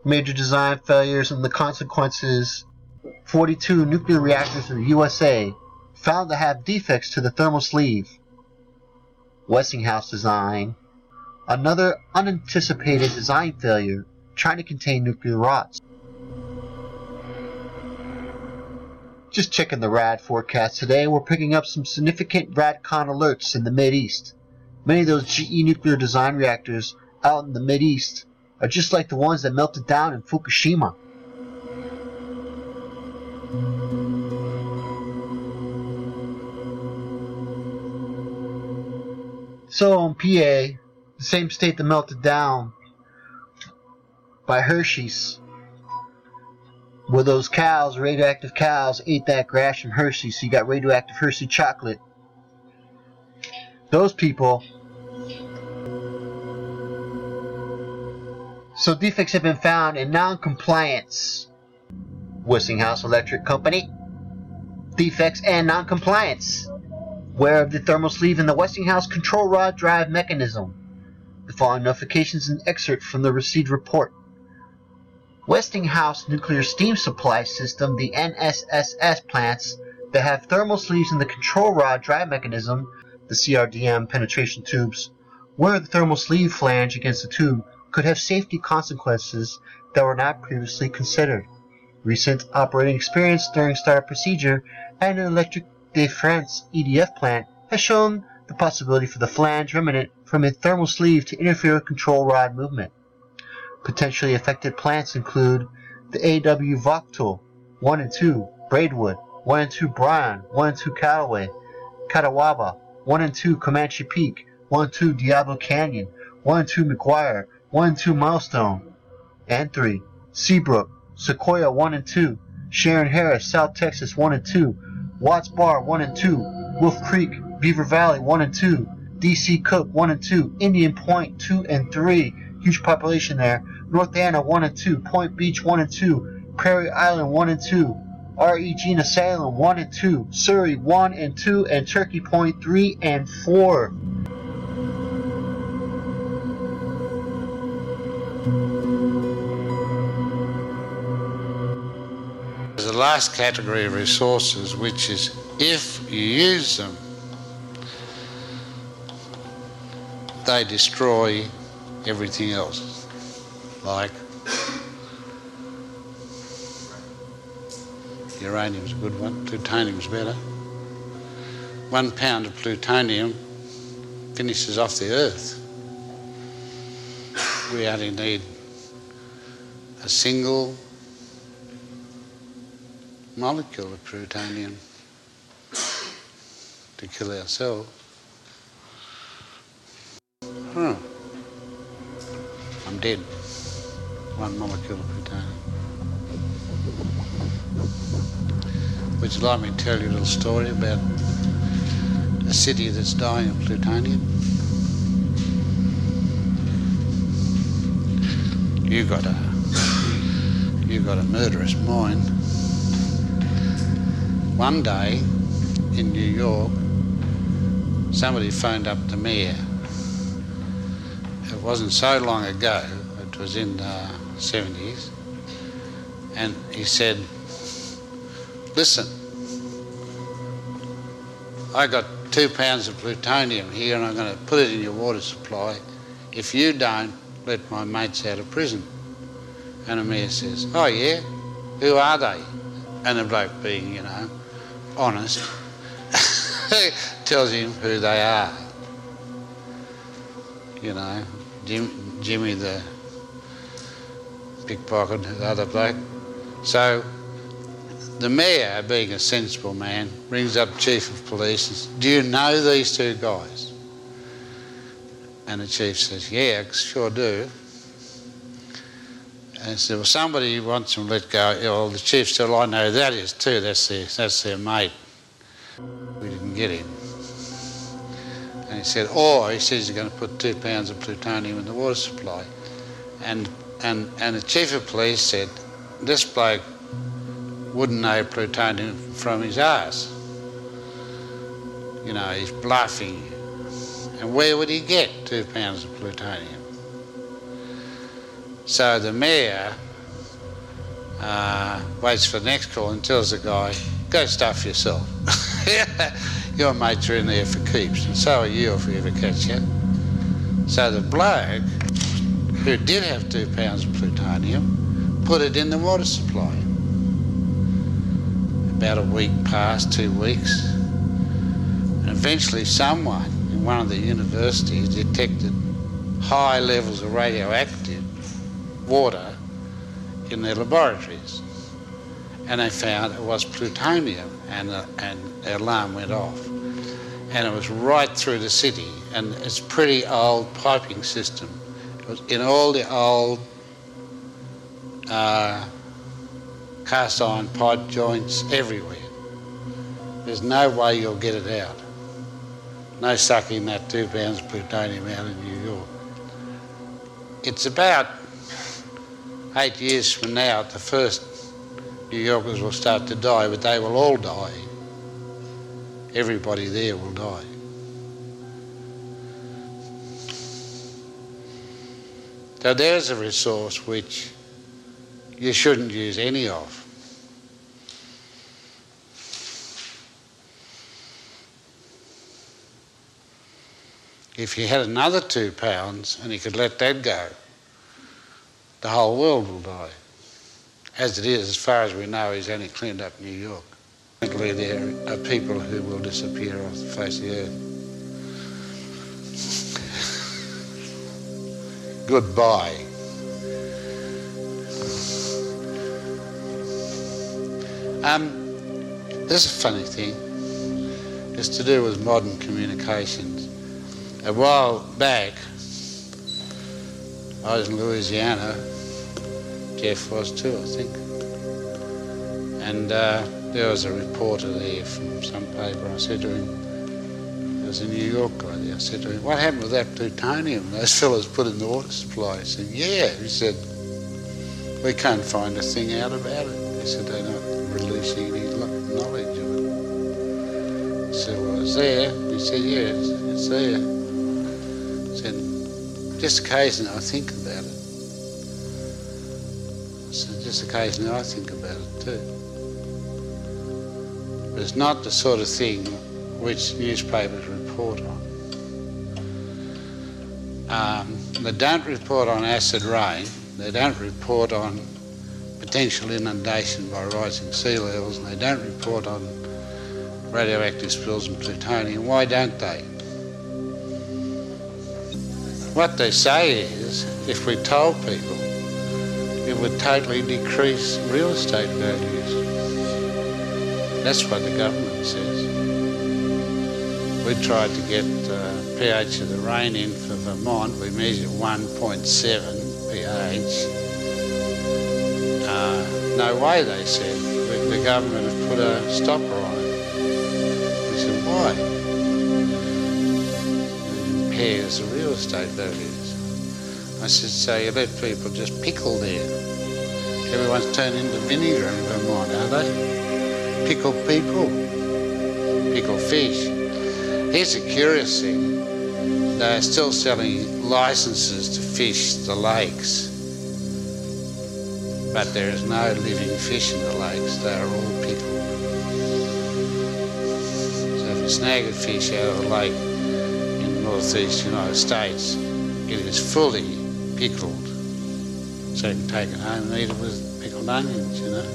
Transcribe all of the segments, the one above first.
major design failures and the consequences. 42 nuclear reactors in the USA found to have defects to the thermal sleeve. Westinghouse design. Another unanticipated design failure trying to contain nuclear rods. Just checking the rad forecast today, we're picking up some significant radcon alerts in the Mideast. Many of those GE nuclear design reactors out in the Mideast are just like the ones that melted down in Fukushima. So in PA, the same state that melted down by Hershey's, where those cows, radioactive cows, ate that grass from Hershey's, so you got radioactive Hershey chocolate. Those people. So defects have been found in non-compliance. Westinghouse Electric Company. Defects and non-compliance. Wear of the thermal sleeve in the Westinghouse control rod drive mechanism. The following notifications and excerpt from the received report. Westinghouse nuclear steam supply system, the NSSS plants that have thermal sleeves in the control rod drive mechanism, the CRDM penetration tubes, where the thermal sleeve flange against the tube could have safety consequences that were not previously considered. Recent operating experience during startup procedure at an Electricite de France EDF plant has shown the possibility for the flange remnant from a thermal sleeve to interfere with control rod movement. Potentially affected plants include the AW Vogtle 1 and 2, Braidwood 1 and 2, Byron 1 and 2, Callaway, Catawba 1 and 2, Comanche Peak 1 and 2, Diablo Canyon 1 and 2, McGuire 1 and 2, Millstone, and 3, Seabrook, Sequoyah 1 and 2, Shearon Harris, South Texas 1 and 2, Watts Bar 1 and 2, Wolf Creek, Beaver Valley 1 and 2, DC Cook 1 and 2, Indian Point 2 and 3, huge population there, North Anna 1 and 2, Point Beach 1 and 2, Prairie Island 1 and 2, RE Ginna Salem 1 and 2, Surry 1 and 2, and Turkey Point 3 and 4. The last category of resources, which is if you use them, they destroy everything else. Like uranium's a good one, plutonium's better. 1 pound of plutonium finishes off the Earth. We only need a single molecule of plutonium to kill ourselves. I'm dead. 1 molecule of plutonium. Would you like me to tell you a little story about a city that's dying of plutonium? You got a murderous mind. One day in New York, somebody phoned up the mayor. It wasn't so long ago, it was in the 70s, and he said, listen, I got 2 pounds of plutonium here and I'm going to put it in your water supply. If you don't, let my mates out of prison. And the mayor says, oh yeah, who are they? And the bloke, being, honest, tells him who they are. Jimmy the pickpocket, the other bloke. So the mayor, being a sensible man, rings up chief of police and says, do you know these 2 guys? And the chief says, yeah, I sure do. And he said, well, somebody wants them let go. Well, the chief said, well, I know that is too. That's their mate. We didn't get him. And he said, he says he's going to put 2 pounds of plutonium in the water supply. And the chief of police said, this bloke wouldn't know plutonium from his arse. He's bluffing you. And where would he get 2 pounds of plutonium? So the mayor waits for the next call and tells the guy, go stuff yourself. Your mates are in there for keeps, and so are you if we ever catch you. So the bloke, who did have 2 pounds of plutonium, put it in the water supply. About a week passed, 2 weeks, and eventually someone in one of the universities detected high levels of radioactive water in their laboratories, and they found it was plutonium, and the alarm went off, and it was right through the city, and it's a pretty old piping system. It was in all the old cast iron pipe joints everywhere. There's no way you'll get it out. No sucking that 2 pounds of plutonium out of New York. It's about 8 years from now, the first New Yorkers will start to die, but they will all die. Everybody there will die. So there's a resource which you shouldn't use any of. If you had another 2 pounds and you could let that go, the whole world will die. As it is, as far as we know, he's only cleaned up New York. There are people who will disappear off the face of the earth. Goodbye. This is a funny thing. It's to do with modern communications. A while back, I was in Louisiana. Jeff was too, I think. And there was a reporter there from some paper. I said to him, there was a New York guy there, I said to him, what happened with that plutonium those fellas put in the water supply? He said, yeah. He said, we can't find a thing out about it. He said, they're not releasing any knowledge of it. I said, well, it's there. He said, yeah, it's there. He said, just occasionally I think about it. I said, just occasionally I think about it too. But it's not the sort of thing which newspapers report on. They don't report on acid rain. They don't report on potential inundation by rising sea levels, and they don't report on radioactive spills and plutonium. Why don't they? What they say is, if we told people, it would totally decrease real estate values. That's what the government says. We tried to get pH of the rain in for Vermont. We measured 1.7 pH. No way, they said. The government have put a stopper on it. We said, why? It impairs the real estate values. I said, so you let people just pickle there. Everyone's turned into vinegar in Vermont, are they? Pickle people, pickle fish. Here's a curious thing. They're still selling licenses to fish the lakes, but there is no living fish in the lakes. They are all pickled. So if you snag a fish out of a lake in the northeast United States, it is fully pickled. So you can take it home and eat it with pickled onions, you know.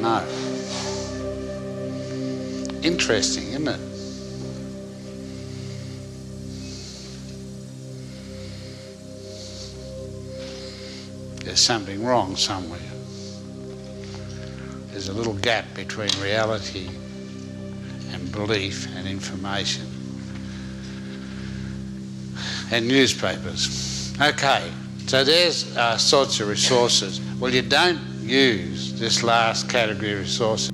No. Interesting, isn't it? There's something wrong somewhere. There's a little gap between reality and belief and information. And newspapers. Okay, so there's sorts of resources. Well, you don't use this last category of resources